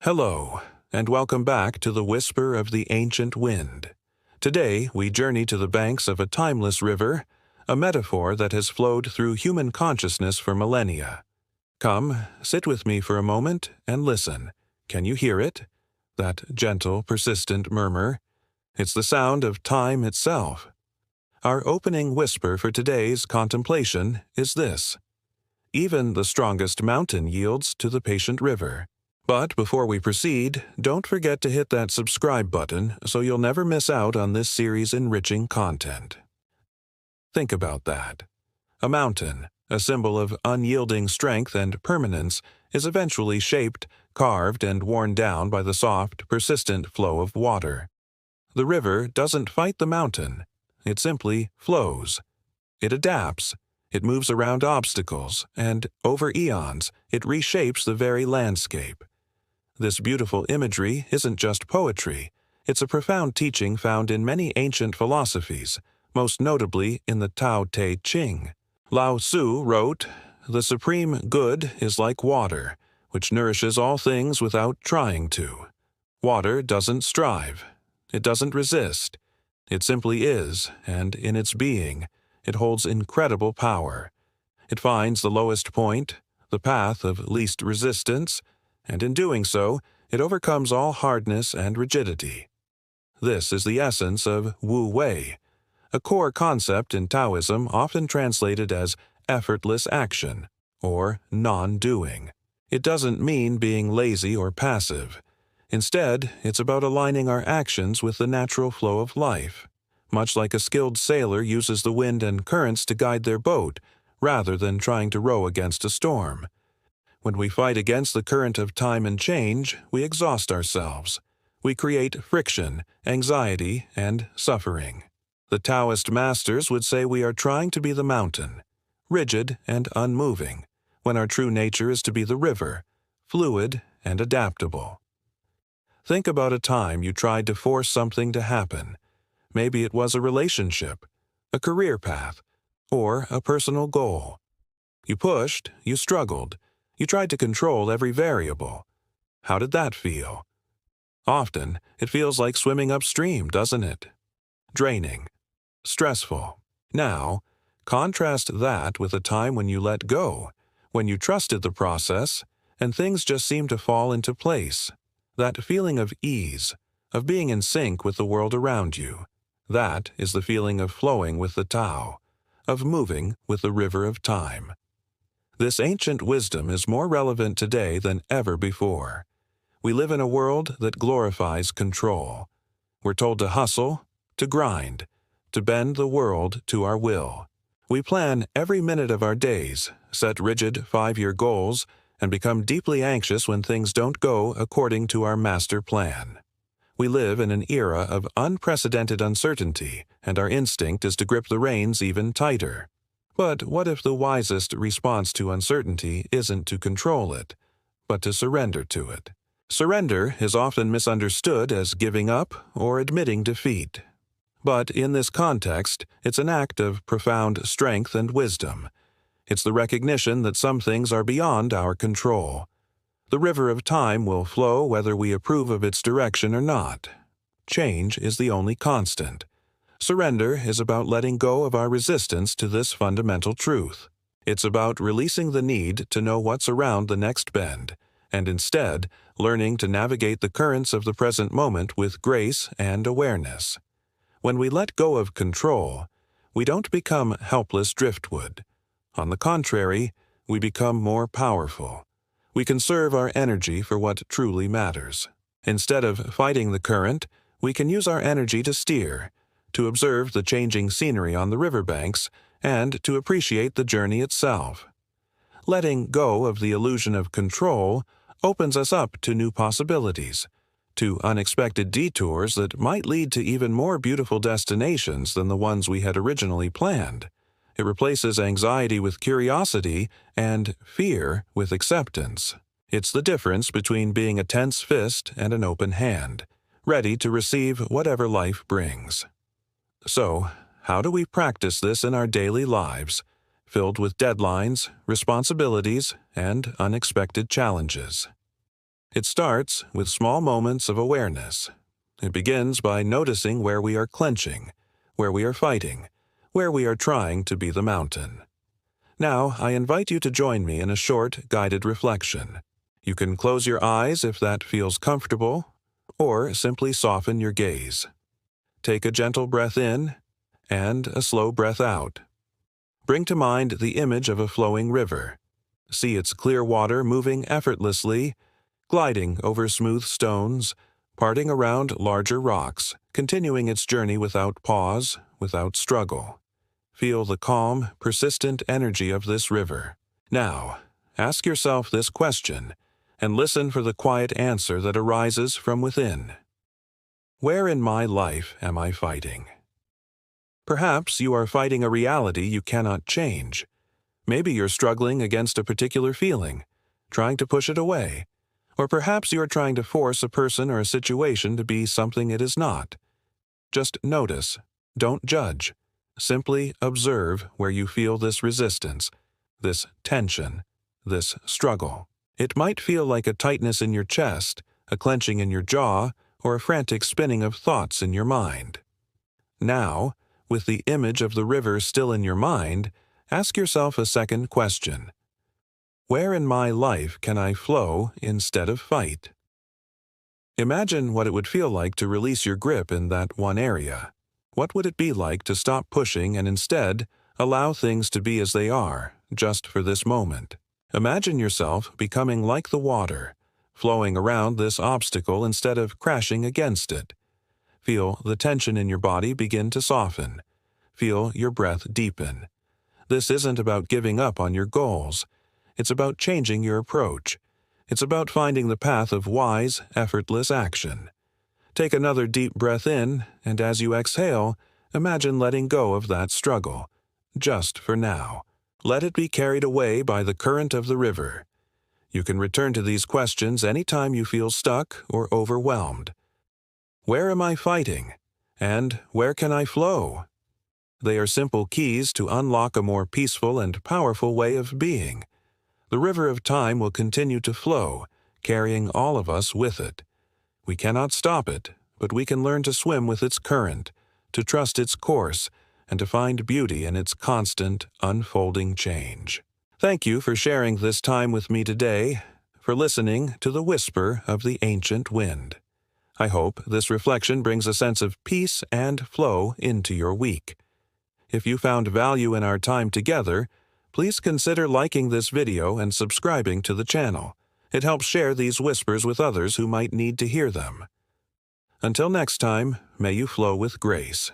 Hello, and welcome back to the Whisper of the Ancient Wind. Today, we journey to the banks of a timeless river, a metaphor that has flowed through human consciousness for millennia. Come, sit with me for a moment and listen. Can you hear it? That gentle, persistent murmur. It's the sound of time itself. Our opening whisper for today's contemplation is this: even the strongest mountain yields to the patient river. But before we proceed, don't forget to hit that subscribe button so you'll never miss out on this series' enriching content. Think about that. A mountain, a symbol of unyielding strength and permanence, is eventually shaped, carved, and worn down by the soft, persistent flow of water. The river doesn't fight the mountain. It simply flows. It adapts. It moves around obstacles, and over eons, it reshapes the very landscape. This beautiful imagery isn't just poetry. It's a profound teaching found in many ancient philosophies, most notably in the Tao Te Ching. Lao Tzu wrote, "The supreme good is like water, which nourishes all things without trying to." Water doesn't strive. It doesn't resist. It simply is, and in its being, it holds incredible power. It finds the lowest point, the path of least resistance, and in doing so, it overcomes all hardness and rigidity. This is the essence of Wu Wei, a core concept in Taoism often translated as effortless action, or non-doing. It doesn't mean being lazy or passive. Instead, it's about aligning our actions with the natural flow of life, much like a skilled sailor uses the wind and currents to guide their boat, rather than trying to row against a storm. When we fight against the current of time and change, we exhaust ourselves. We create friction, anxiety, and suffering. The Taoist masters would say we are trying to be the mountain, rigid and unmoving, when our true nature is to be the river, fluid and adaptable. Think about a time you tried to force something to happen. Maybe it was a relationship, a career path, or a personal goal. You pushed, you struggled, you tried to control every variable. How did that feel? Often, it feels like swimming upstream, doesn't it? Draining, stressful. Now, contrast that with a time when you let go, when you trusted the process, and things just seemed to fall into place. That feeling of ease, of being in sync with the world around you. That is the feeling of flowing with the Tao, of moving with the river of time. This ancient wisdom is more relevant today than ever before. We live in a world that glorifies control. We're told to hustle, to grind, to bend the world to our will. We plan every minute of our days, set rigid 5-year goals, and become deeply anxious when things don't go according to our master plan. We live in an era of unprecedented uncertainty, and our instinct is to grip the reins even tighter. But what if the wisest response to uncertainty isn't to control it, but to surrender to it? Surrender is often misunderstood as giving up or admitting defeat. But in this context, it's an act of profound strength and wisdom. It's the recognition that some things are beyond our control. The river of time will flow whether we approve of its direction or not. Change is the only constant. Surrender is about letting go of our resistance to this fundamental truth. It's about releasing the need to know what's around the next bend, and instead learning to navigate the currents of the present moment with grace and awareness. When we let go of control, we don't become helpless driftwood. On the contrary, we become more powerful. We conserve our energy for what truly matters. Instead of fighting the current, we can use our energy to steer, to observe the changing scenery on the riverbanks, and to appreciate the journey itself. Letting go of the illusion of control opens us up to new possibilities, to unexpected detours that might lead to even more beautiful destinations than the ones we had originally planned. It replaces anxiety with curiosity and fear with acceptance. It's the difference between being a tense fist and an open hand, ready to receive whatever life brings. So, how do we practice this in our daily lives, filled with deadlines, responsibilities, and unexpected challenges? It starts with small moments of awareness. It begins by noticing where we are clenching, where we are fighting, where we are trying to be the mountain. Now, I invite you to join me in a short, guided reflection. You can close your eyes if that feels comfortable, or simply soften your gaze. Take a gentle breath in and a slow breath out. Bring to mind the image of a flowing river. See its clear water moving effortlessly, gliding over smooth stones, parting around larger rocks, continuing its journey without pause, without struggle. Feel the calm, persistent energy of this river. Now, ask yourself this question, and listen for the quiet answer that arises from within. Where in my life am I fighting? Perhaps you are fighting a reality you cannot change. Maybe you're struggling against a particular feeling, trying to push it away. Or perhaps you are trying to force a person or a situation to be something it is not. Just notice, don't judge. Simply observe where you feel this resistance, this tension, this struggle. It might feel like a tightness in your chest, a clenching in your jaw, or a frantic spinning of thoughts in your mind. Now, with the image of the river still in your mind, ask yourself a second question. Where in my life can I flow instead of fight? Imagine what it would feel like to release your grip in that one area. What would it be like to stop pushing and instead allow things to be as they are, just for this moment? Imagine yourself becoming like the water, flowing around this obstacle instead of crashing against it. Feel the tension in your body begin to soften. Feel your breath deepen. This isn't about giving up on your goals. It's about changing your approach. It's about finding the path of wise, effortless action. Take another deep breath in, and as you exhale, imagine letting go of that struggle, just for now. Let it be carried away by the current of the river. You can return to these questions anytime you feel stuck or overwhelmed. Where am I fighting? And where can I flow? They are simple keys to unlock a more peaceful and powerful way of being. The river of time will continue to flow, carrying all of us with it. We cannot stop it, but we can learn to swim with its current, to trust its course, and to find beauty in its constant, unfolding change. Thank you for sharing this time with me today, for listening to the whisper of the ancient wind. I hope this reflection brings a sense of peace and flow into your week. If you found value in our time together, please consider liking this video and subscribing to the channel. It helps share these whispers with others who might need to hear them. Until next time, may you flow with grace.